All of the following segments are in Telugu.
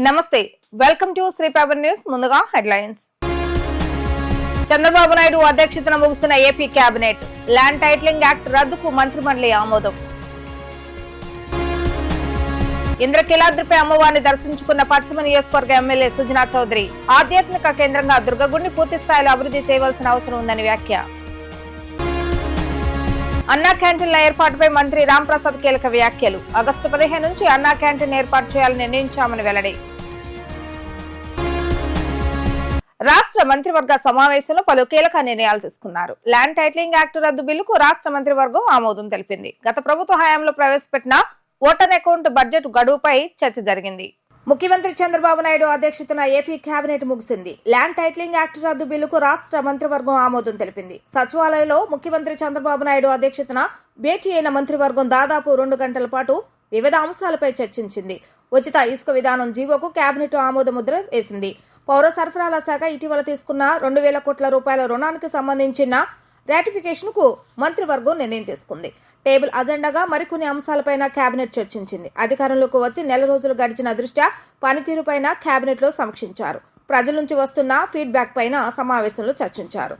నమస్తే welcome to Shri power news. ముందుగా హెడ్లైన్స్. చంద్రబాబు నాయుడు అధ్యక్షతన ముగిసిన AP cabinet. Land titling act రద్దుకు మంత్రిమండలి ఆమోదం. ఇంద్రకీలాద్రిపై అమ్మవారిని దర్శించుకున్న పశ్చిమ నియోజకవర్గ ఎమ్మెల్యే సుజనా చౌదరి. ఆధ్యాత్మిక కేంద్రంగా దుర్గగుడిని పూర్తి స్థాయిలో అభివృద్ధి చేయవలసిన అవసరం ఉందని వ్యాఖ్య. అన్నా క్యాంటీన్ల ఏర్పాటుపై మంత్రి రాంప్రసాద్ కీలక వ్యాఖ్యలు. ఆగస్టు 15 నుంచి అన్నా క్యాంటీన్ ఏర్పాటు చేయాలని నిర్ణయించామని వెల్లడి. రాష్ట్ర మంత్రివర్గ సమావేశంలో పలు కీలక నిర్ణయాలు తీసుకున్నారు. ల్యాండ్ టైటిలింగ్ యాక్ట్ రద్దు బిల్లుకు రాష్ట్ర మంత్రివర్గం ఆమోదం తెలిపింది. గత ప్రభుత్వ హయాంలో ప్రవేశపెట్టిన ఓటర్ అకౌంట్ బడ్జెట్ గడువుపై చర్చ జరిగింది. ముఖ్యమంత్రి చంద్రబాబు నాయుడు అధ్యక్షతన ఏపీ కేబినెట్ ముగిసింది. ల్యాండ్ టైటిలింగ్ యాక్ట్ రద్దు బిల్లుకు రాష్ట్ర మంత్రివర్గం ఆమోదం తెలిపింది. సచివాలయంలో ముఖ్యమంత్రి చంద్రబాబు నాయుడు అధ్యక్షతన భేటీ అయిన మంత్రివర్గం దాదాపు 2 గంటల పాటు వివిధ అంశాలపై చర్చించింది. ఉచిత ఇసుక విధానం జీవోకు కేబినెట్ ఆమోద ముద్ర వేసింది. పౌర సరఫరాల శాఖ ఇటీవల తీసుకున్న 2,000 కోట్ల రూపాయల రుణానికి సంబంధించిన రాటిఫికేషన్ కు మంత్రివర్గం నిర్ణయం తీసుకుంది. టేబుల్ అజెండాగా మరికొన్ని అంశాలపైన కేబినెట్ చర్చించింది. అధికారంలోకి వచ్చి నెల రోజులు గడిచిన దృష్ట్యా పనితీరుపైన కేబినెట్ లో సమీక్షించారు. ప్రజల నుంచి వస్తున్న ఫీడ్బ్యాక్ పైన సమావేశంలో చర్చించారు.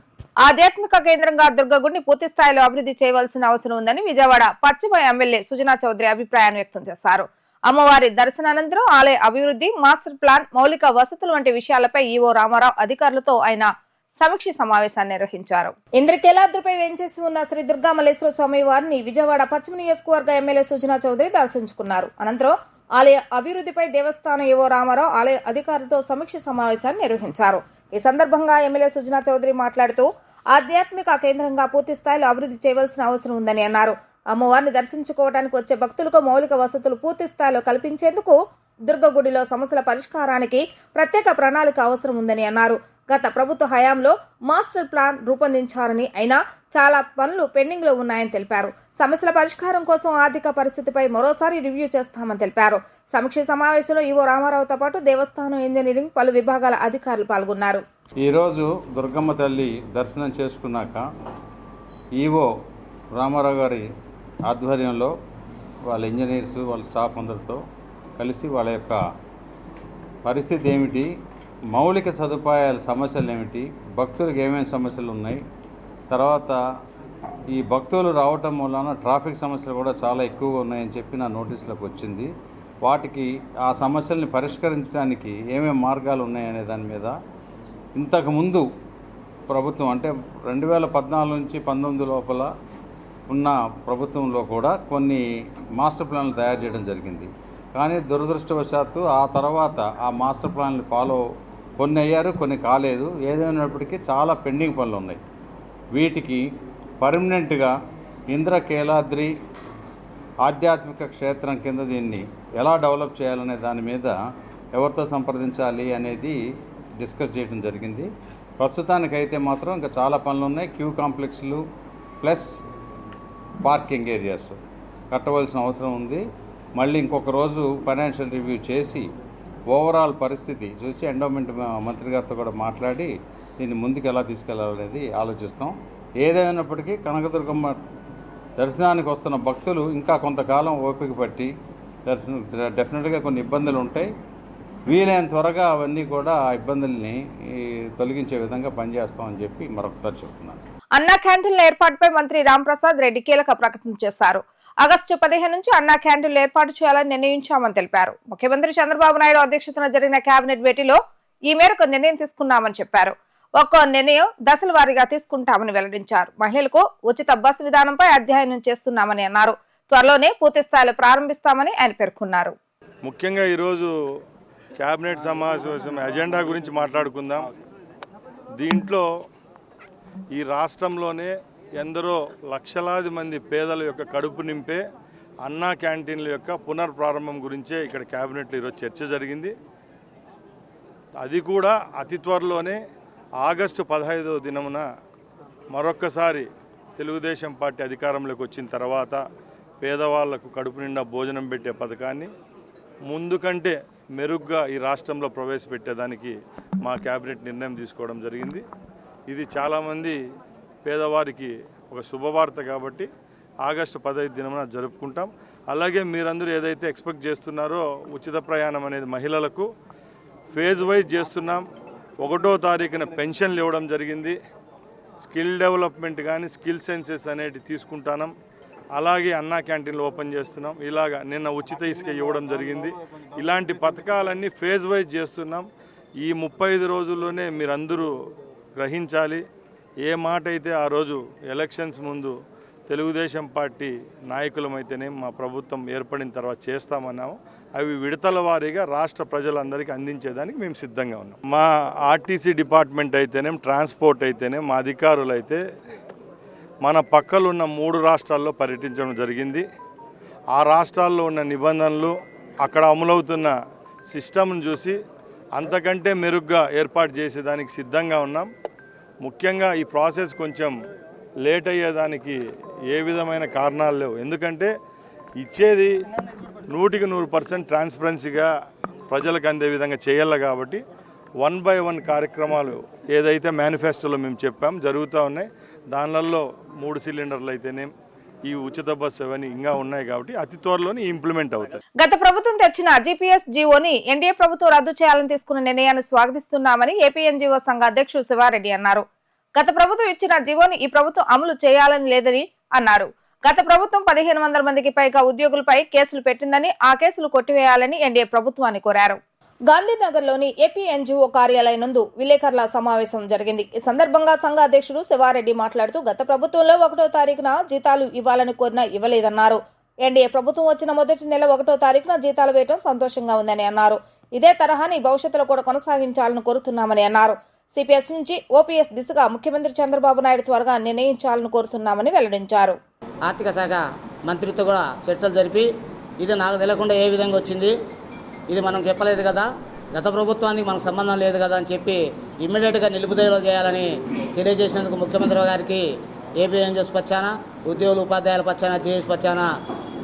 ఆధ్యాత్మిక కేంద్రంగా దుర్గగుడిని పూర్తి స్థాయిలో అభివృద్ధి చేయవలసిన అవసరం ఉందని విజయవాడ పశ్చిమ ఎమ్మెల్యే సుజనా చౌదరి అభిప్రాయాన్ని వ్యక్తం చేశారు. అమ్మవారి దర్శనానంతరం ఆలయ అభివృద్ధి, మాస్టర్ ప్లాన్, మౌలిక వసతులు వంటి విషయాలపై ఈవో రామారావు అధికారులతో ఆయన సమీక్ష సమావేశాన్ని నిర్వహించారు. ఇంద్రకీలాద్రిపై వేంచేసి ఉన్న శ్రీ దుర్గా మల్లేశ్వర స్వామి వారిని విజయవాడ పశ్చిమ నియోజకవర్గ ఎమ్మెల్యే సుజనా చౌదరి దర్శించుకున్నారు. అనంతరం ఆలయ అభివృద్ధిపై దేవస్థానం ఈవో రామారావు ఆలయ అధికారులతో సమీక్ష సమావేశాన్ని నిర్వహించారు. ఈ సందర్భంగా ఎమ్మెల్యే సుజనా చౌదరి మాట్లాడుతూ ఆధ్యాత్మిక కేంద్రంగా పూర్తి స్థాయిలో అభివృద్ధి చేయవలసిన అవసరం ఉందని అన్నారు. అమ్మవారిని దర్శించుకోవడానికి వచ్చే భక్తులకు మౌలిక వసతులు పూర్తి స్థాయిలో కల్పించేందుకు దుర్గగుడిలో సమస్యల పరిష్కారానికి ప్రత్యేక ప్రణాళిక అవసరం ఉందని అన్నారు. గత ప్రభుత్వ హయాంలో మాస్టర్ ప్లాన్ రూపొందించారని, అయినా చాలా పనులు పెండింగ్ లో ఉన్నాయని తెలిపారు. సమస్యల పరిష్కారం కోసం ఆర్థిక పరిస్థితిపై మరోసారి రివ్యూ చేస్తామని తెలిపారు. సమీక్ష సమావేశంలో ఈవో రామారావుతో పాటు దేవస్థానం, ఇంజనీరింగ్, పలు విభాగాల అధికారులు పాల్గొన్నారు. ఈరోజు దుర్గమ్మ తల్లి దర్శనం చేసుకున్నాక ఈవో రామారావు గారి ఆధ్వర్యంలో వాళ్ళ ఇంజనీర్స్, వాళ్ళ స్టాఫ్ అందరితో కలిసి వాళ్ళ యొక్క పరిస్థితి ఏమిటి, మౌలిక సదుపాయాల సమస్యలు ఏమిటి, భక్తులకు ఏమేమి సమస్యలు ఉన్నాయి, తర్వాత ఈ భక్తులు రావటం వలన ట్రాఫిక్ సమస్యలు కూడా చాలా ఎక్కువగా ఉన్నాయని చెప్పి నా నోటీసులకు వచ్చింది. వాటికి ఆ సమస్యల్ని పరిష్కరించడానికి ఏమేమి మార్గాలు ఉన్నాయనే దాని మీద ఇంతకుముందు ప్రభుత్వం అంటే 2014 నుంచి 19 లోపల ఉన్న ప్రభుత్వంలో కూడా కొన్ని మాస్టర్ ప్లాన్లు తయారు చేయడం జరిగింది. కానీ దురదృష్టవశాత్తు ఆ తర్వాత ఆ మాస్టర్ ప్లాన్లు కొన్ని అయ్యారు, కొన్ని కాలేదు. ఏదైనప్పటికీ చాలా పెండింగ్ పనులు ఉన్నాయి. వీటికి పర్మనెంట్గా ఇంద్రకీలాద్రి ఆధ్యాత్మిక క్షేత్రం కింద దీన్ని ఎలా డెవలప్ చేయాలనే దాని మీద ఎవరితో సంప్రదించాలి అనేది డిస్కస్ చేయడం జరిగింది. ప్రస్తుతానికైతే మాత్రం ఇంకా చాలా పనులు ఉన్నాయి. క్యూ కాంప్లెక్స్లు ప్లస్ పార్కింగ్ ఏరియాస్ కట్టవలసిన అవసరం ఉంది. మళ్ళీ ఇంకొక రోజు ఫైనాన్షియల్ రివ్యూ చేసి ఓవరాల్ పరిస్థితి చూసి ఎండోమెంట్ మంత్రి గారితో కూడా మాట్లాడి దీన్ని ముందుకు ఎలా తీసుకెళ్లాలనేది ఆలోచిస్తాం. ఏదైనప్పటికీ కనకదుర్గమ్మ దర్శనానికి వస్తున్న భక్తులు ఇంకా కొంతకాలం ఓపిక పట్టి డెఫినెట్గా కొన్ని ఇబ్బందులు ఉంటాయి. వీలైన త్వరగా అవన్నీ కూడా ఆ ఇబ్బందుల్ని తొలగించే విధంగా పనిచేస్తామని చెప్పి మరొకసారి చెబుతున్నాను. అన్నా క్యాంటీన్ల ఏర్పాటుపై మంత్రి రాంప్రసాద్ రెడ్డి కీలక ప్రకటన చేశారు. ఆగస్టు 15 నుంచి అన్నా క్యాంటీన్లు ఏర్పాటు చేయాలని నిర్ణయించామని తెలిపారు. ముఖ్యమంత్రి చంద్రబాబు నాయుడు అధ్యక్షతన జరిగిన కేబినెట్ భేటీలో ఈ మేరకు నిర్ణయం తీసుకున్నామని చెప్పారు. ఒక్కో నిర్ణయం దశల వారీగా తీసుకుంటామని వెల్లడించారు. మహిళలకు ఉచిత బస్సు విధానంపై అధ్యయనం చేస్తున్నామని అన్నారు. త్వరలోనే పూర్తి స్థాయిలో ప్రారంభిస్తామని ఆయన పేర్కొన్నారు. ముఖ్యంగా ఈరోజు కేబినెట్ సమావేశం ఎజెండా గురించి మాట్లాడుకుందాం. దీంట్లో ఈ రాష్ట్రంలోనే ఎందరో లక్షలాది మంది పేదల యొక్క కడుపు నింపే అన్నా క్యాంటీన్ల యొక్క పునర్ప్రారంభం గురించే ఇక్కడ కేబినెట్లో ఈరోజు చర్చ జరిగింది. అది కూడా అతి త్వరలోనే ఆగస్టు 15వ దినమున మరొక్కసారి తెలుగుదేశం పార్టీ అధికారంలోకి వచ్చిన తర్వాత పేదవాళ్లకు కడుపు నిండా భోజనం పెట్టే పథకాన్ని ముందు కంటే మెరుగ్గా ఈ రాష్ట్రంలో ప్రవేశపెట్టేదానికి మా కేబినెట్ నిర్ణయం తీసుకోవడం జరిగింది. ఇది చాలామంది పేదవారికి ఒక శుభవార్త కాబట్టి ఆగస్టు 15 దినమున జరుపుకుంటాం. అలాగే మీరందరూ ఏదైతే ఎక్స్పెక్ట్ చేస్తున్నారో ఉచిత ప్రయాణం అనేది మహిళలకు ఫేజ్ వైజ్ చేస్తున్నాం. 1వ తారీఖున పెన్షన్లు ఇవ్వడం జరిగింది. స్కిల్ డెవలప్మెంట్ కానీ స్కిల్ సెన్సెస్ అనేవి తీసుకుంటున్నాం. అలాగే అన్నా క్యాంటీన్లు ఓపెన్ చేస్తున్నాం. ఇలాగా నిన్న ఉచిత ఇసుక ఇవ్వడం జరిగింది. ఇలాంటి పథకాలన్నీ ఫేజ్ వైజ్ చేస్తున్నాం. ఈ 35 రోజుల్లోనే మీరందరూ గ్రహించాలి. ఏ మాట అయితే ఆ రోజు ఎలక్షన్స్ ముందు తెలుగుదేశం పార్టీ నాయకులమైతేనే మా ప్రభుత్వం ఏర్పడిన తర్వాత చేస్తామన్నాము, అవి విడతల వారీగా రాష్ట్ర ప్రజలందరికీ అందించేదానికి మేము సిద్ధంగా ఉన్నాం. మా ఆర్టీసీ డిపార్ట్మెంట్ అయితేనేం, ట్రాన్స్పోర్ట్ అయితేనేం, మా అధికారులు అయితే మన పక్కలున్న 3 రాష్ట్రాల్లో పర్యటించడం జరిగింది. ఆ రాష్ట్రాల్లో ఉన్న నిబంధనలు, అక్కడ అమలవుతున్న సిస్టమ్ను చూసి అంతకంటే మెరుగ్గా ఏర్పాటు చేసేదానికి సిద్ధంగా ఉన్నాం. ముఖ్యంగా ఈ ప్రాసెస్ కొంచెం లేట్ అయ్యేదానికి ఏ విధమైన కారణాలు లేవు. ఎందుకంటే ఇచ్చేది 100% ట్రాన్స్పరెన్సీగా ప్రజలకు అందే విధంగా చేయాలి. కాబట్టి 1 by 1 కార్యక్రమాలు ఏదైతే మేనిఫెస్టోలో మేము చెప్పాం జరుగుతూ ఉన్నాయి. దానిలలో 3 సిలిండర్లు అయితేనే ఈ ఉచిత బస్సు అవన్నీ ఇంకా ఉన్నాయి. కాబట్టి అతి త్వరలోనే ఇంప్లిమెంట్ అవుతాయి. గత ప్రభుత్వం తెచ్చిన జీపీఎస్ జీవోని ఎన్డీఏ ప్రభుత్వం రద్దు చేయాలని తీసుకున్న నిర్ణయాన్ని స్వాగతిస్తున్నామని ఏపీఎన్జీఓ సంఘ అధ్యక్షుడు శివారెడ్డి అన్నారు. గత ప్రభుత్వం ఇచ్చిన జీవోని ఈ ప్రభుత్వం అమలు చేయాలని లేదని అన్నారు. గత ప్రభుత్వం 1500 మందికి పైగా ఉద్యోగులపై కేసులు పెట్టిందని, ఆ కేసులు కొట్టివేయాలని ఎన్డీఏ ప్రభుత్వాన్ని కోరారు. గాంధీనగర్లోని ఏపీఎన్జీఓ కార్యాలయం నందు విలేకరుల సమావేశం జరిగింది. ఈ సందర్భంగా సంఘ అధ్యక్షుడు శివారెడ్డి మాట్లాడుతూ గత ప్రభుత్వంలో 1వ తారీఖున జీతాలు ఇవ్వాలని కోరినా ఇవ్వలేదన్నారు. ఎన్డీఏ ప్రభుత్వం వచ్చిన మొదటి నెల 1వ తారీఖున జీతాలు వేయడం సంతోషంగా ఉందని అన్నారు. ఇదే తరహాని భవిష్యత్తులో కూడా కొనసాగించాలని కోరుతున్నామని అన్నారు. సిపిఎస్ నుంచి ఓపీఎస్ దిశగా ముఖ్యమంత్రి చంద్రబాబు నాయుడు త్వరగా నిర్ణయించాలని కోరుతున్నామని వెల్లడించారు. ఆర్థిక శాఖ మంత్రితో కూడా చర్చలు జరిపి ఇది నాకు తెలియకుండా ఏ విధంగా వచ్చింది, ఇది మనం చెప్పలేదు కదా, గత ప్రభుత్వానికి మనకు సంబంధం లేదు కదా అని చెప్పి ఇమ్మీడియట్గా నిలుపుదల చేయాలని తెలియజేసినందుకు ముఖ్యమంత్రి గారికి ఏపీఎన్జీఎస్ పక్షాన, ఉద్యోగులు ఉపాధ్యాయుల పక్షాన, జేఎస్ పక్షాన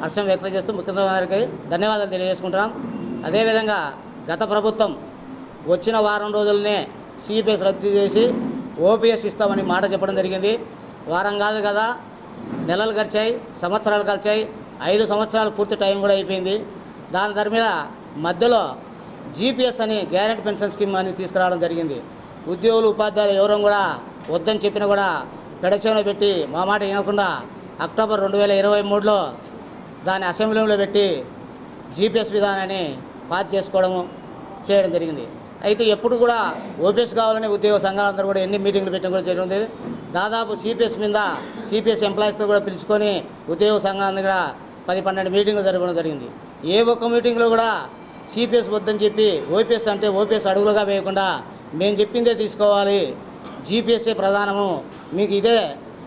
హర్షం వ్యక్తం చేస్తూ ముఖ్యమంత్రి గారికి ధన్యవాదాలు తెలియజేసుకుంటున్నాం. అదేవిధంగా గత ప్రభుత్వం వచ్చిన వారం రోజులనే సిపిఎస్ రద్దు చేసి ఓపీఎస్ ఇస్తామని మాట చెప్పడం జరిగింది. వారం కాదు కదా, నెలలు గడిచాయి, సంవత్సరాలు గడిచాయి, 5 సంవత్సరాలు పూర్తి టైం కూడా అయిపోయింది. దాని ధర మీద మధ్యలో జీపీఎస్ అని గ్యారెంటీ పెన్షన్ స్కీమ్ అని తీసుకురావడం జరిగింది. ఉద్యోగులు ఉపాధ్యాయులు ఎవరూ కూడా వద్దని చెప్పినా కూడా పెడచెవిన పెట్టి మా మాట వినకుండా అక్టోబర్ 2023లో దాన్ని అసెంబ్లీలో పెట్టి జీపీఎస్ విధానాన్ని పాస్ చేయడం జరిగింది. అయితే ఎప్పుడు కూడా ఓపీఎస్ కావాలని ఉద్యోగ సంఘాలందరూ కూడా ఎన్ని మీటింగ్లు పెట్టడం కూడా జరిగింది. దాదాపు సిపిఎస్ మీద సిపిఎస్ ఎంప్లాయీస్తో కూడా పిలుచుకొని ఉద్యోగ సంఘాలను కూడా 10-12 మీటింగ్లు జరగడం జరిగింది. ఏ ఒక్క మీటింగ్లో కూడా సిపిఎస్ వద్దని చెప్పి ఓపీఎస్ అంటే ఓపీఎస్ అడుగులుగా వేయకుండా మేము చెప్పిందే తీసుకోవాలి, జీపీఎస్ఏ ప్రధానము, మీకు ఇదే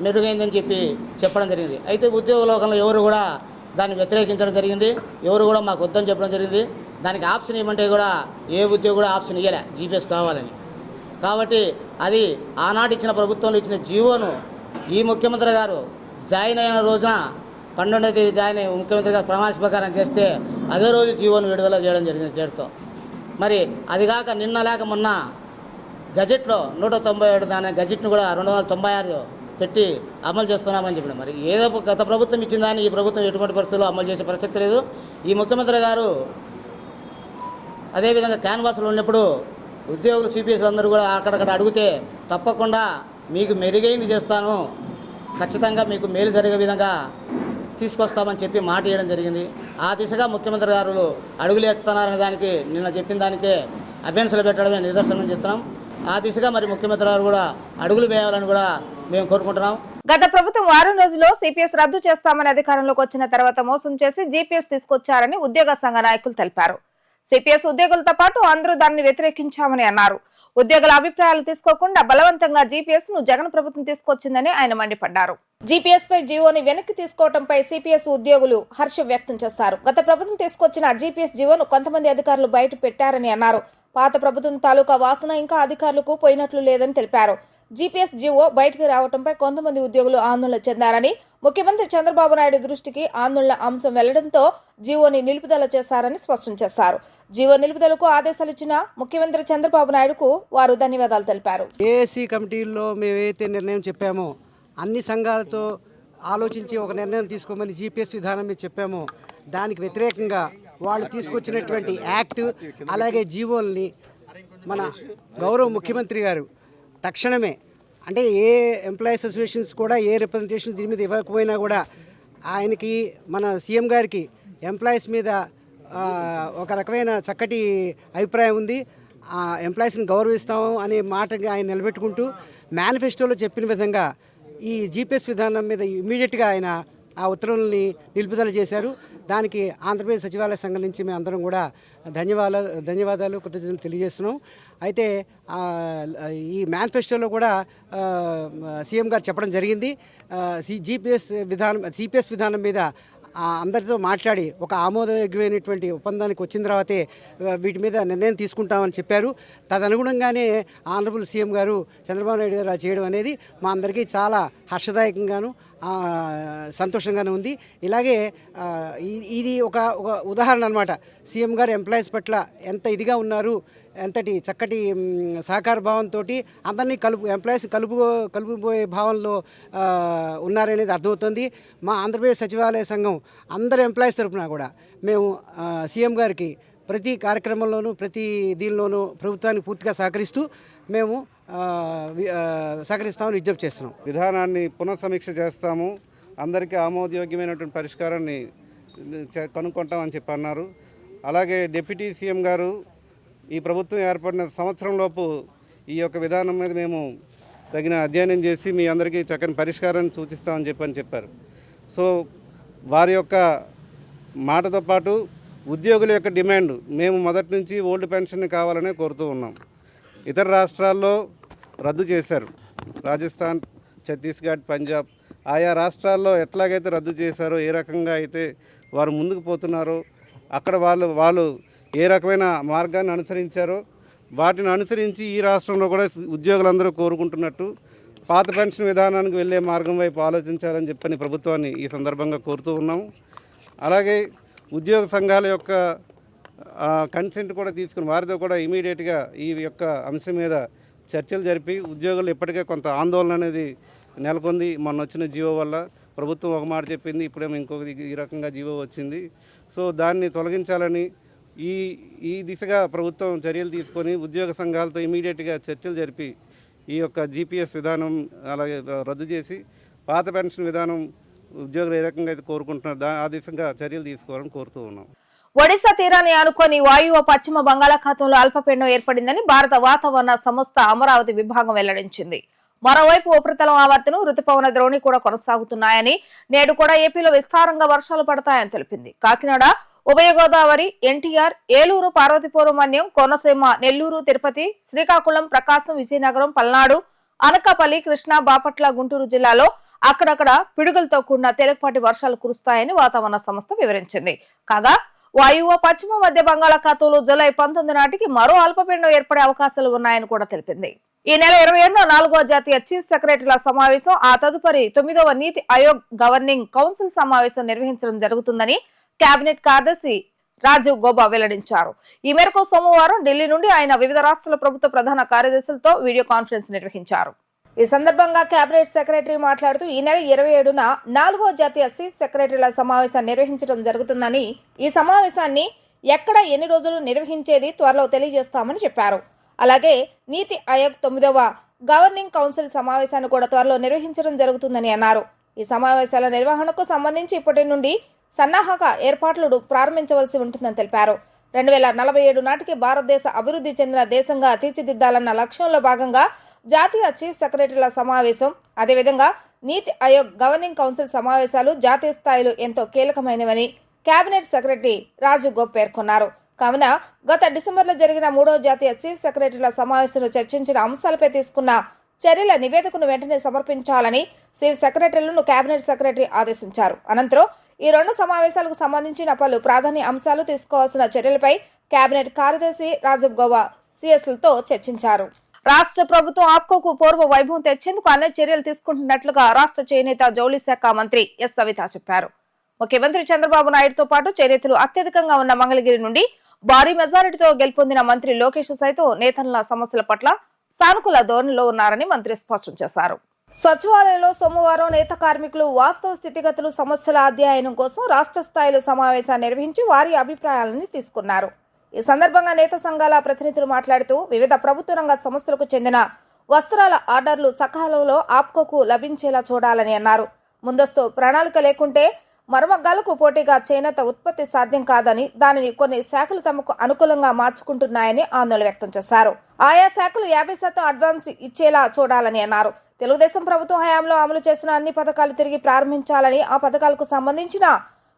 మెరుగైందని చెప్పడం జరిగింది. అయితే ఉద్యోగ లోకంలో ఎవరు కూడా దాన్ని వ్యతిరేకించడం జరిగింది, ఎవరు కూడా మాకు వద్దని చెప్పడం జరిగింది. దానికి ఆప్షన్ ఏమంటే కూడా ఏ ఉద్యోగి కూడా ఆప్షన్ ఇవ్వలే జీపీఎస్ కావాలని. కాబట్టి అది ఆనాటి ఇచ్చిన ప్రభుత్వంలో ఇచ్చిన జీవోను ఈ ముఖ్యమంత్రి గారు జాయిన్ అయిన రోజున 12వ తేదీ జాయిన్ అయ్యి ముఖ్యమంత్రి గారు ప్రమాణ స్వీకారం చేస్తే అదే రోజు జీవోను విడుదల చేయడం జరిగింది డేట్తో. మరి అది కాక నిన్న లేక మొన్న గజెట్లో 197 దాని గజెట్ను కూడా 296 పెట్టి అమలు చేస్తున్నామని చెప్పిన. మరి ఏదో గత ప్రభుత్వం ఇచ్చిన దాన్ని ఈ ప్రభుత్వం ఎటువంటి పరిస్థితుల్లో అమలు చేసే ప్రసక్తి లేదు. ఈ ముఖ్యమంత్రి గారు అదేవిధంగా క్యాన్వాస్లో ఉన్నప్పుడు ఉద్యోగులు సిపిఎస్ అందరూ కూడా అక్కడక్కడ అడిగితే తప్పకుండా మీకు మెరుగైంది చేస్తాను, ఖచ్చితంగా మీకు మేలు జరిగే విధంగా తీసుకొస్తామని చెప్పి మాట ఇవ్వడం జరిగింది. ఆ దిశగా ముఖ్యమంత్రి గారు అడుగులు వేస్తున్నారనే దానికి నిన్న చెప్పిన దానికే అభ్యర్థులు పెట్టడమే నిదర్శనం చెప్తున్నాం. ఆ దిశగా మరి ముఖ్యమంత్రి గారు కూడా అడుగులు వేయాలని కూడా మేము కోరుకుంటున్నాం. గత ప్రభుత్వం వారం రోజుల్లో సిపిఎస్ రద్దు చేస్తామని అధికారంలోకి వచ్చిన తర్వాత మోసం చేసి జీపీఎస్ తీసుకొచ్చారని ఉద్యోగ సంఘ నాయకులు తెలిపారు. సిపిఎస్ ఉద్యోగులతో పాటు అందరూ దాన్ని వ్యతిరేకించామని అన్నారు. ఉద్యోగుల అభిప్రాయాలు తీసుకోకుండా బలవంతంగా జీపీఎస్ ను జగన్ ప్రభుత్వం తీసుకొచ్చిందని ఆయన మండిపడ్డారు. జీపీఎస్ పై జీవోని వెనక్కి తీసుకోవడంపై సిపిఎస్ ఉద్యోగులు హర్షం వ్యక్తం చేశారు. గత ప్రభుత్వం తీసుకొచ్చిన జీపీఎస్ జీవోను కొంతమంది అధికారులు బయట పెట్టారని అన్నారు. పాత ప్రభుత్వం తాలూకా వాసన ఇంకా అధికారులకు పోయినట్లు లేదని తెలిపారు. జీపీఎస్ జీవో బయటకు రావడంపై కొంతమంది ఉద్యోగులు ఆందోళన చెందారని, ముఖ్యమంత్రి చంద్రబాబు నాయుడు దృష్టికి ఆందోళన అంశం వెళ్లడంతో జీవోని నిలుపుదల చేశారని స్పష్టం చేశారు. జీవో నిలుపుదలకు ఆదేశాలు ఇచ్చిన ముఖ్యమంత్రి చంద్రబాబు నాయుడుకు వారు ధన్యవాదాలు తెలిపారు. ఏఏసీ కమిటీల్లో మేమైతే నిర్ణయం చెప్పామో అన్ని సంఘాలతో ఆలోచించి ఒక నిర్ణయం తీసుకోమని జీపీఎస్ విధానం మీద చెప్పాము. దానికి వ్యతిరేకంగా వాళ్ళు తీసుకొచ్చినటువంటి యాక్ట్ అలాగే జీవోల్ని మన గౌరవ ముఖ్యమంత్రి గారు తక్షణమే, అంటే ఏ ఎంప్లాయీస్ అసోసియేషన్స్ కూడా ఏ రిప్రజెంటేషన్ దీని మీద ఇవ్వకపోయినా కూడా ఆయనకి మన సీఎం గారికి ఎంప్లాయీస్ మీద ఒక రకమైన చక్కటి అభిప్రాయం ఉంది. ఎంప్లాయీస్ని గౌరవిస్తాము అనే మాటగా ఆయన నిలబెట్టుకుంటూ మేనిఫెస్టోలో చెప్పిన విధంగా ఈ జీపీఎస్ విధానం మీద ఇమీడియట్గా ఆయన ఆ ఉత్తర్వుల్ని నిలుపుదల చేశారు. దానికి ఆంధ్రప్రదేశ్ సచివాలయ సంఘం నుంచి మేము అందరం కూడా ధన్యవాదాలు కృతజ్ఞతలు తెలియజేస్తున్నాం. అయితే ఈ మేనిఫెస్టోలో కూడా సీఎం గారు చెప్పడం జరిగింది, సిపిఎస్ విధానం మీద అందరితో మాట్లాడి ఒక ఆమోదయోగ్యమైనటువంటి ఒప్పందానికి వచ్చిన తర్వాతే వీటి మీద నిర్ణయం తీసుకుంటామని చెప్పారు. తదనుగుణంగానే ఆనరబుల్ సీఎం గారు చంద్రబాబు నాయుడు గారు చేయడం అనేది మా అందరికీ చాలా హర్షదాయకంగాను సంతోషంగానే ఉంది. ఇలాగే ఇది ఒక ఉదాహరణ అన్నమాట. సీఎం గారు ఎంప్లాయీస్ పట్ల ఎంత ఇదిగా ఉన్నారు, ఎంతటి చక్కటి సహకార భావంతో అందరినీ ఎంప్లాయీస్ కలుపుపోయే భావంలో ఉన్నారనేది అర్థమవుతుంది. మా ఆంధ్రప్రదేశ్ సచివాలయ సంఘం అందరు ఎంప్లాయీస్ తరఫున కూడా మేము సీఎం గారికి ప్రతి కార్యక్రమంలోనూ ప్రతి దీనిలోనూ ప్రభుత్వానికి పూర్తిగా సహకరిస్తూ మేము సహకరిస్తామని విజ్ఞప్తి చేస్తున్నాం. విధానాన్ని పునఃసమీక్ష చేస్తాము, అందరికీ ఆమోదయోగ్యమైనటువంటి పరిష్కారాన్ని కనుక్కుంటామని చెప్పి అన్నారు. అలాగే డిప్యూటీ సీఎం గారు ఈ ప్రభుత్వం ఏర్పడిన సంవత్సరంలోపు ఈ యొక్క విధానం మీద మేము తగిన అధ్యయనం చేసి మీ అందరికీ చక్కని పరిష్కారాన్ని సూచిస్తామని చెప్పారు. సో వారి యొక్క మాటతో పాటు ఉద్యోగుల యొక్క డిమాండ్ మేము మొదటి నుంచి ఓల్డ్ పెన్షన్ కావాలనే కోరుతూ ఉన్నాం. ఇతర రాష్ట్రాల్లో రద్దు చేశారు, రాజస్థాన్, ఛత్తీస్గఢ్, పంజాబ్ ఆయా రాష్ట్రాల్లో ఎట్లాగైతే రద్దు చేశారో, ఏ రకంగా అయితే వారు ముందుకు పోతున్నారో, అక్కడ వాళ్ళు ఏ రకమైన మార్గాన్ని అనుసరించారో వాటిని అనుసరించి ఈ రాష్ట్రంలో కూడా ఉద్యోగులందరూ కోరుకుంటున్నట్టు పాత పెన్షన్ విధానానికి వెళ్ళే మార్గం వైపు ఆలోచించాలని చెప్పని ప్రభుత్వాన్ని ఈ సందర్భంగా కోరుతూ ఉన్నాము. అలాగే ఉద్యోగ సంఘాల యొక్క కన్సెంట్ కూడా తీసుకుని వారితో కూడా ఇమీడియట్గా ఈ యొక్క అంశం మీద చర్చలు జరిపి ఉద్యోగులు ఇప్పటికే కొంత ఆందోళన అనేది నెలకొంది. మొన్న వచ్చిన జీవో వల్ల ప్రభుత్వం ఒక మాట చెప్పింది, ఇప్పుడేమో ఇంకొక ఈ రకంగా జీవో వచ్చింది. సో దాన్ని తొలగించాలని ఈ దిశగా ప్రభుత్వం చర్యలు తీసుకొని ఉద్యోగ సంఘాలతో ఇమీడియట్గా చర్చలు జరిపి ఈ యొక్క జీపీఎస్ విధానం అలాగే రద్దు చేసి పాత పెన్షన్ విధానం ఉద్యోగులు ఏ రకంగా అయితే కోరుకుంటున్నారో ఆ దిశగా చర్యలు తీసుకోవాలని కోరుతూ ఉన్నాం. ఒడిశా తీరాన్ని ఆనుకొని వాయువ్య పశ్చిమ బంగాళాఖాతంలో అల్పపీడనం ఏర్పడిందని భారత వాతావరణ సంస్థ అమరావతి విభాగం వెల్లడించింది. మరోవైపు ఉపరితలం ఆవర్తనం, రుతుపవన ద్రోణి కూడా కొనసాగుతున్నాయని, నేడు కూడా ఏపీలో విస్తారంగా వర్షాలు పడతాయని తెలిపింది. కాకినాడ, ఉభయ గోదావరి, ఎన్టీఆర్, ఏలూరు, పార్వతీపురం మన్యం, కోనసీమ, నెల్లూరు, తిరుపతి, శ్రీకాకుళం, ప్రకాశం, విజయనగరం, పల్నాడు, అనకాపల్లి, కృష్ణా, బాపట్ల, గుంటూరు జిల్లాలో అక్కడక్కడ పిడుగులతో కూడిన తేలికపాటి వర్షాలు కురుస్తాయని వాతావరణ సంస్థ వివరించింది. కాగా వాయువ్య పశ్చిమ మధ్య బంగాళాఖాతంలో జూలై 19 నాటికి మరో అల్పపీడనం ఏర్పడే అవకాశాలు ఉన్నాయని కూడా తెలిపింది. ఈ నెల 27న 4వ జాతీయ చీఫ్ సెక్రటరీల సమావేశం, ఆ తదుపరి 9వ నీతి ఆయోగ్ గవర్నింగ్ కౌన్సిల్ సమావేశం నిర్వహించడం జరుగుతుందని కేబినెట్ కార్యదర్శి రాజీవ్ గౌబా వెల్లడించారు. ఈ మేరకు సోమవారం ఢిల్లీ నుండి ఆయన వివిధ రాష్ట్రాల ప్రభుత్వ ప్రధాన కార్యదర్శులతో వీడియో కాన్ఫరెన్స్ నిర్వహించారు. ఈ సందర్భంగా కేబినెట్ సెక్రటరీ మాట్లాడుతూ ఈ నెల 27న 4వ జాతీయ చీఫ్ సెక్రటరీల సమావేశాన్ని నిర్వహించడం జరుగుతుందని, ఈ సమావేశాన్ని ఎక్కడ ఎన్ని రోజులు నిర్వహించేది త్వరలో తెలియజేస్తామని చెప్పారు. అలాగే నీతి ఆయోగ్ 9వ గవర్నింగ్ కౌన్సిల్ సమావేశాన్ని కూడా త్వరలో నిర్వహించడం జరుగుతుందని అన్నారు. ఈ సమావేశాల నిర్వహణకు సంబంధించి ఇప్పటి నుండి సన్నాహక ఏర్పాట్లు ప్రారంభించవలసి ఉంటుందని తెలిపారు. 2047 నాటికి భారతదేశ అభివృద్ధి చెందిన దేశంగా తీర్చిదిద్దాలన్న లక్ష్యంలో భాగంగా జాతీయ చీఫ్ సెక్రటరీల సమావేశం, అదేవిధంగా నీతి ఆయోగ్ గవర్నింగ్ కౌన్సిల్ సమావేశాలు జాతీయ స్థాయిలో ఎంతో కీలకమైనవని కేబినెట్ సెక్రటరీ రాజీవ్ గౌబా పేర్కొన్నారు. కావున గత డిసెంబర్లో జరిగిన 3వ జాతీయ చీఫ్ సెక్రటరీల సమావేశంలో చర్చించిన అంశాలపై తీసుకున్న చర్యల నివేదికను వెంటనే సమర్పించాలని చీఫ్ సెక్రటరీలను కేబినెట్ సెక్రటరీ ఆదేశించారు. అనంతరం ఈ 2 సమావేశాలకు సంబంధించిన పలు ప్రాధాన్య అంశాలు తీసుకోవాల్సిన చర్యలపై కేబినెట్ కార్యదర్శి రాజీవ్ గౌబా సిఎస్లతో చర్చించారు. రాష్ట్ర ప్రభుత్వం ఆప్కోకు పూర్వ వైభవం తెచ్చేందుకు అన్ని చర్యలు తీసుకుంటున్నట్లుగా రాష్ట్ర చేనేత జౌళి శాఖ మంత్రి ఎస్ సవిత చెప్పారు. ముఖ్యమంత్రి చంద్రబాబు నాయుడుతో పాటు చేనేతలు అత్యధికంగా ఉన్న మంగళగిరి నుండి భారీ మెజారిటీతో గెలుపొందిన మంత్రి లోకేష్ సైతం నేతల సమస్యల పట్ల సానుకూల ధోరణిలో ఉన్నారని మంత్రి స్పష్టం చేశారు. సచివాలయంలో సోమవారం నేత కార్మికులు వాస్తవ స్థితిగతులు సమస్యల అధ్యయనం కోసం రాష్ట్ర స్థాయిలో సమావేశాన్ని నిర్వహించి వారి అభిప్రాయాలను తీసుకున్నారు. ఈ సందర్భంగా నేత సంఘాల ప్రతినిధులు మాట్లాడుతూ వివిధ ప్రభుత్వ రంగ సంస్థలకు చెందిన వస్త్రాల ఆర్డర్లు సకాలంలో ఆప్కోకు లభించేలా చూడాలని అన్నారు. ముందస్తు ప్రణాళిక లేకుంటే మరమగ్గాలకు పోటీగా చేనేత ఉత్పత్తి సాధ్యం కాదని, దానిని కొన్ని శాఖలు తమకు అనుకూలంగా మార్చుకుంటున్నాయని ఆందోళన వ్యక్తం చేశారు. ఆయా శాఖలు 50% అడ్వాన్స్ ఇచ్చేలా చూడాలని అన్నారు. తెలుగుదేశం ప్రభుత్వం హయాంలో అమలు చేసిన అన్ని పథకాలు తిరిగి ప్రారంభించాలని, ఆ పథకాలకు సంబంధించిన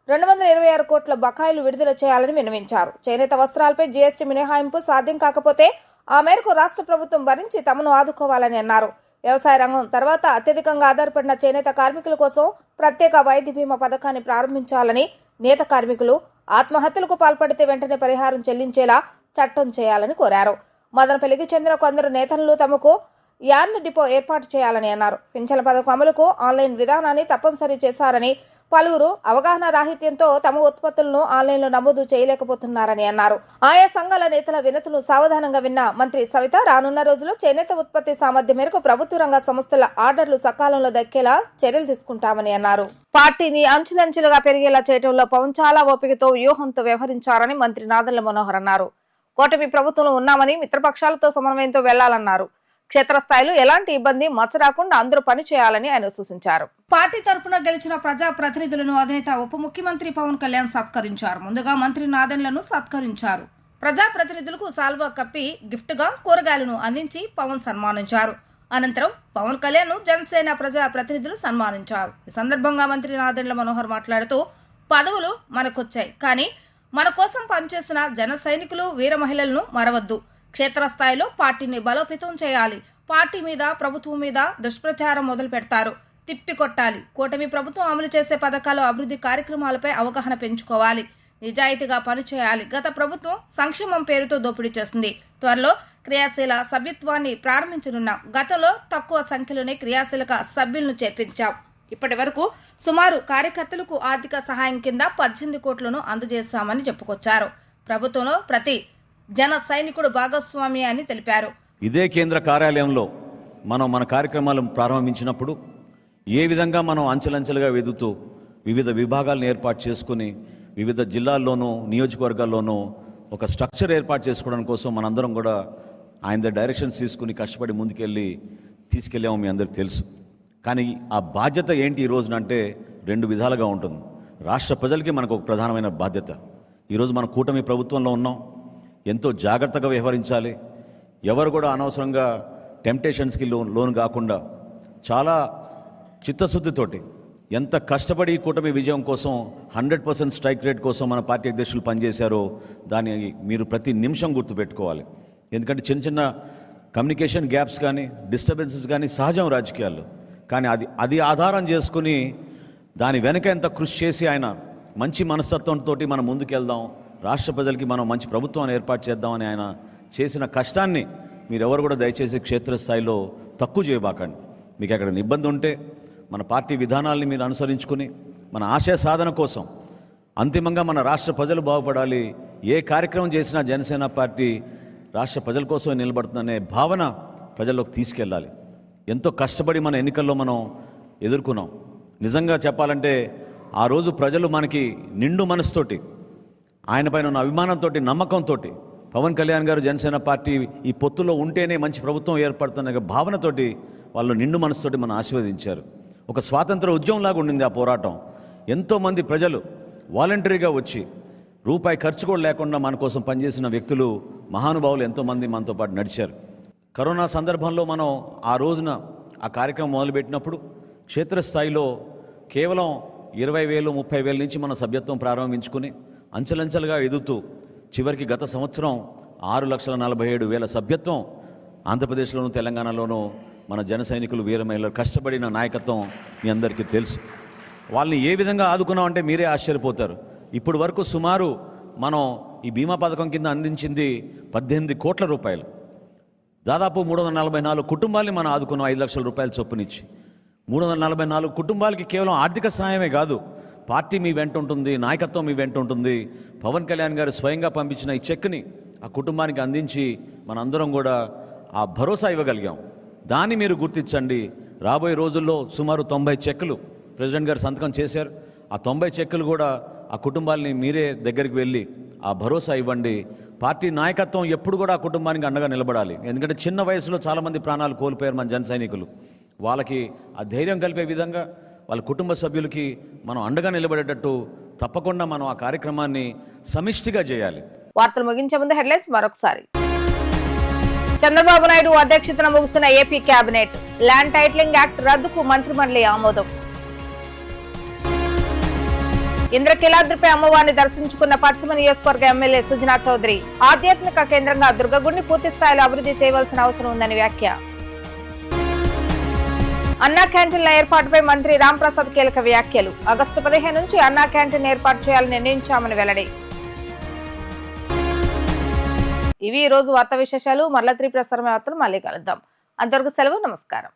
226 కోట్ల బకాయిలు విడుదల చేయాలని విన్నవించారు. చేనేత వస్త్రాలపై జీఎస్టీ మినహాయింపు సాధ్యం కాకపోతే ఆ మేరకు రాష్ట్ర ప్రభుత్వం భరించి తమను ఆదుకోవాలని అన్నారు. వ్యవసాయ రంగం తర్వాత అత్యధికంగా ఆధారపడిన చేనేత కార్మికుల కోసం ప్రత్యేక వైద్య బీమా పథకాన్ని ప్రారంభించాలని, నేత కార్మికులు ఆత్మహత్యలకు పాల్పడితే వెంటనే పరిహారం చెల్లించేలా చట్టం చేయాలని కోరారు. మదనపల్లికి చెందిన కొందరు నేతలు తమకు యార్న్ డిపో ఏర్పాటు చేయాలని అన్నారు. పింఛన్ల పథకం అమలుకు ఆన్లైన్ విధానాన్ని తప్పనిసరి చేశారని, పలువురు అవగాహన రాహిత్యంతో తమ ఉత్పత్తులను ఆన్లైన్లో నమోదు చేయలేకపోతున్నారని అన్నారు. ఆయా సంఘాల నేతల వినతులు సావధానంగా విన్న మంత్రి సవిత రానున్న రోజుల్లో చేనేత ఉత్పత్తి సామర్థ్యం మేరకు ప్రభుత్వ రంగ సంస్థల ఆర్డర్లు సకాలంలో దక్కేలా చర్యలు తీసుకుంటామని అన్నారు. పార్టీని అంచెలంచెలుగా పెరిగేలా చేయడంలో పవన్ చాలా ఓపికతో వ్యూహంతో వ్యవహరించారని మంత్రి నాదెండ్ల మనోహర్ అన్నారు. కూటమి ప్రభుత్వంలో ఉన్నామని మిత్రపక్షాలతో సమన్వయంతో వెళ్లాలన్నారు. క్షేత్రస్థాయిలో ఎలాంటి ఇబ్బంది మచ్చరాకుండా అందరూ పని చేయాలని ఆయన సూచించారు. పార్టీ తరఫున గెలిచిన ప్రజా ప్రతినిధులను అధినేత ఉప ముఖ్యమంత్రి పవన్ కళ్యాణ్ సత్కరించారు. ముందుగా మంత్రి నాదెండ్లను సత్కరించారు. ప్రజా ప్రతినిధులకు సాల్వా కప్పి గిఫ్ట్ గా కూరగాయలను అందించి పవన్ సన్మానించారు. అనంతరం పవన్ కళ్యాణ్ జనసేన ప్రజా ప్రతినిధులు సన్మానించారు. ఈ సందర్భంగా మంత్రి నాదెండ్ల మనోహర్ మాట్లాడుతూ, పదవులు మనకొచ్చాయి, కానీ మన కోసం పనిచేసిన జన సైనికులు, వీర మహిళలను మరవద్దు. క్షేత్రస్థాయిలో పార్టీని బలోపేతం చేయాలి. పార్టీ మీద, ప్రభుత్వం మీద దుష్ప్రచారం మొదలు పెడతారు, తిప్పికొట్టాలి. కూటమి ప్రభుత్వం అమలు చేసే పథకాలు, అభివృద్ధి కార్యక్రమాలపై అవగాహన పెంచుకోవాలి. నిజాయితీగా పనిచేయాలి. గత ప్రభుత్వం సంక్షేమం పేరుతో దోపిడీ చేస్తుంది. త్వరలో క్రియాశీల సభ్యత్వాన్ని ప్రారంభించనున్నాం. గతంలో తక్కువ సంఖ్యలోనే క్రియాశీలక సభ్యులను చేర్పించాం. ఇప్పటి వరకు సుమారు కార్యకర్తలకు ఆర్థిక సహాయం కింద 18 కోట్లను అందజేశామని చెప్పుకొచ్చారు. ప్రభుత్వంలో ప్రతి జన సైనికుడు భాగస్వామి అని తెలిపారు. ఇదే కేంద్ర కార్యాలయంలో మనం మన కార్యక్రమాలను ప్రారంభించినప్పుడు ఏ విధంగా మనం అంచెలంచెలుగా వెదుగుతూ వివిధ విభాగాలను ఏర్పాటు చేసుకుని వివిధ జిల్లాల్లోనూ నియోజకవర్గాల్లోనూ ఒక స్ట్రక్చర్ ఏర్పాటు చేసుకోవడం కోసం మనందరం కూడా ఆయన డైరెక్షన్స్ తీసుకుని కష్టపడి ముందుకెళ్ళి తీసుకెళ్ళాము. మీ అందరికీ తెలుసు. కానీ ఆ బాధ్యత ఏంటి ఈ రోజున అంటే 2 విధాలుగా ఉంటుంది. రాష్ట్ర ప్రజలకి మనకు ఒక ప్రధానమైన బాధ్యత. ఈరోజు మన కూటమి ప్రభుత్వంలో ఉన్నాం. ఎంతో జాగ్రత్తగా వ్యవహరించాలి. ఎవరు కూడా అనవసరంగా టెంప్టేషన్స్కి లోన్ కాకుండా చాలా చిత్తశుద్ధితోటి ఎంత కష్టపడి ఈ కూటమి విజయం కోసం 100% స్ట్రైక్ రేట్ కోసం మన పార్టీ అధ్యక్షులు పనిచేశారో దాన్ని మీరు ప్రతి నిమిషం గుర్తుపెట్టుకోవాలి. ఎందుకంటే చిన్న చిన్న కమ్యూనికేషన్ గ్యాప్స్ కానీ డిస్టర్బెన్సెస్ కానీ సహజం రాజకీయాల్లో. కానీ అది ఆధారం చేసుకుని దాని వెనక ఎంత కృషి చేసి ఆయన మంచి మనస్తత్వంతో మనం ముందుకెళ్దాం, రాష్ట్ర ప్రజలకి మనం మంచి ప్రభుత్వాన్ని ఏర్పాటు చేద్దామని ఆయన చేసిన కష్టాన్ని మీరెవరు కూడా దయచేసి క్షేత్రస్థాయిలో తక్కువ చేయబాకండి. మీకు ఎక్కడ ఇబ్బంది ఉంటే మన పార్టీ విధానాల్ని మీరు అనుసరించుకుని మన ఆశయ సాధన కోసం అంతిమంగా మన రాష్ట్ర ప్రజలు బాగుపడాలి. ఏ కార్యక్రమం చేసినా జనసేన పార్టీ రాష్ట్ర ప్రజల కోసమే నిలబడుతుందనే భావన ప్రజల్లోకి తీసుకెళ్ళాలి. ఎంతో కష్టపడి మన ఎన్నికల్లో మనం ఎదుర్కొన్నాం. నిజంగా చెప్పాలంటే ఆ రోజు ప్రజలు మనకి నిండు మనసుతోటి ఆయన పైన ఉన్న అభిమానంతో, నమ్మకంతో పవన్ కళ్యాణ్ గారు జనసేన పార్టీ ఈ పొత్తులో ఉంటేనే మంచి ప్రభుత్వం ఏర్పడుతున్న భావనతోటి వాళ్ళు నిండు మనసుతోటి మనం ఆశీర్వదించారు. ఒక స్వాతంత్ర ఉద్యమంలాగా ఉండింది ఆ పోరాటం. ఎంతోమంది ప్రజలు వాలంటరీగా వచ్చి రూపాయి ఖర్చు కూడా లేకుండా మన కోసం పనిచేసిన వ్యక్తులు, మహానుభావులు ఎంతోమంది మనతో పాటు నడిచారు. కరోనా సందర్భంలో మనం ఆ రోజున ఆ కార్యక్రమం మొదలుపెట్టినప్పుడు క్షేత్రస్థాయిలో కేవలం 20,000, 30,000 నుంచి మన సభ్యత్వం ప్రారంభించుకుని అంచెలంచెలుగా ఎదుగుతూ చివరికి గత సంవత్సరం 6,47,000 సభ్యత్వం ఆంధ్రప్రదేశ్లోనూ తెలంగాణలోనూ మన జన సైనికులు, వీర మహిళలు కష్టపడిన నాయకత్వం మీ అందరికీ తెలుసు. వాళ్ళని ఏ విధంగా ఆదుకున్నామంటే మీరే ఆశ్చర్యపోతారు. ఇప్పుడు వరకు సుమారు మనం ఈ బీమా పథకం కింద అందించింది 18 కోట్ల రూపాయలు. దాదాపు 344 కుటుంబాలని మనం ఆదుకున్నాం 5 లక్షల రూపాయల చొప్పునిచ్చి. 344 కుటుంబాలకి కేవలం ఆర్థిక సహాయమే కాదు, పార్టీ మీ వెంట ఉంటుంది, నాయకత్వం మీ వెంట ఉంటుంది. పవన్ కళ్యాణ్ గారు స్వయంగా పంపించిన ఈ చెక్ని ఆ కుటుంబానికి అందించి మనందరం కూడా ఆ భరోసా ఇవ్వగలిగాం. దాన్ని మీరు గుర్తించండి. రాబోయే రోజుల్లో సుమారు 90 చెక్కులు ప్రెసిడెంట్ గారు సంతకం చేశారు. ఆ 90 చెక్కులు కూడా ఆ కుటుంబాలని మీరే దగ్గరికి వెళ్ళి ఆ భరోసా ఇవ్వండి. పార్టీ నాయకత్వం ఎప్పుడు కూడా ఆ కుటుంబానికి అండగా నిలబడాలి. ఎందుకంటే చిన్న వయసులో చాలామంది ప్రాణాలు కోల్పోయారు మన జన సైనికులు. వాళ్ళకి ఆ ధైర్యం కలిపే విధంగా వాళ్ళ కుటుంబ సభ్యులకి మనం అండగా నిలబడేటట్టు తప్పకుండా మనం ఆ కార్యక్రమాన్ని సమిష్టిగా చేయాలి. వార్తలు ముగించే ముందు హెడ్లైన్స్ మరొకసారి. చంద్రబాబు నాయుడు అధ్యక్షతన ముగుస్తున్న AP cabinet. Land titling act రద్దుకు మంత్రిమండలి ఆమోదం. ఇంద్రకీలాద్రిపై అమ్మవారిని దర్శించుకున్న పశ్చిమ నియోజకవర్గ ఎమ్మెల్యే సుజనా చౌదరి. ఆధ్యాత్మిక కేంద్రంగా దుర్గగుడిని పూర్తి స్థాయిలో అభివృద్ధి చేయవలసిన అవసరం ఉందని వ్యాఖ్య. అన్నా క్యాంటీన్ల ఏర్పాటుపై మంత్రి రాంప్రసాద్ కీలక వ్యాఖ్యలు. ఆగస్టు 15 నుంచి అన్నా క్యాంటీన్ ఏర్పాటు చేయాలని నిర్ణయించామని వెల్లడి. ఇవి ఈ రోజు వార్తా విశేషాలు. మరలా 3 ప్రసారమే వార్తలు మళ్ళీ కలుద్దాం. అంతవరకు సెలవు. నమస్కారం.